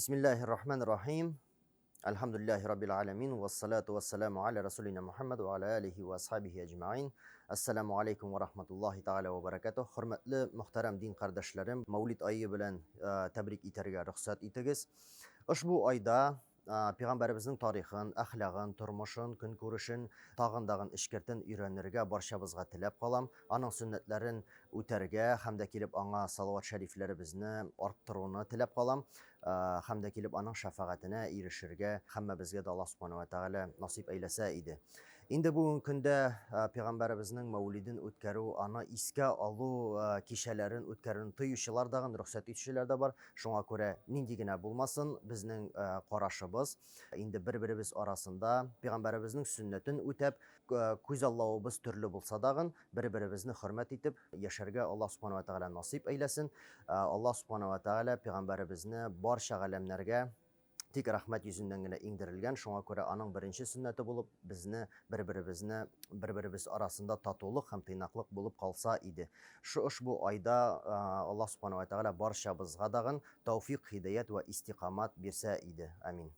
Bismillahirrahmanirrahim. Elhamdülillahi Rabbil alemin. Vessalatu vesselamu ala Resulina Muhammed ve ala alihi ve ashabihi ecma'in. Esselamu aleyküm ve rahmetullahi ta'ala ve berekatuh. Hürmetli muhterem din kardeşlerim, Mevlid ayı bilen tebrik iterge ruhsat itigiz. Ushbu ayda Peygamberimizin tarihin, ahlakın, turmuşun, gün görüşün, tağındağın işkertin öğrenirge barşabızga tilep kalam. Anın sünnetlerin üterge, hem de kelip ana salavat şerifleri bizni arttırığını tilep kalam. Hem de kelip anın şefaatine erişirge, hem bizge de Allah subhanahu ve teala nasip eylese idi. İndi bugün günde Peygamberimizin mevlidin ötkeru ana iske alu kişilerin ötkerini tıyışılar dağın ruhsat etişiler de var. Şuna göre nindigine bulmasın bizning qarashimiz. İndi bir-birimiz arasında Peygamberimizin sünnetin ötep güzellığımız türlü bulsa dağın bir-birimizni hürmet etip yaşarga Allah subhanahu ve teala nasip eylesin. Allah subhanahu ve teala Peygamberimizni barşa alemlerge tek rahmet yüzünden gene indirilgen. Şuna göre anın birinci sünneti bulup birbirimiz arasında tatuluk hem tıynaklık bulup kalsa idi. Bu ayda Allah subhanahu ve teala barşabızga dağın tevfik, hidayet ve istikamat birse idi. Amin.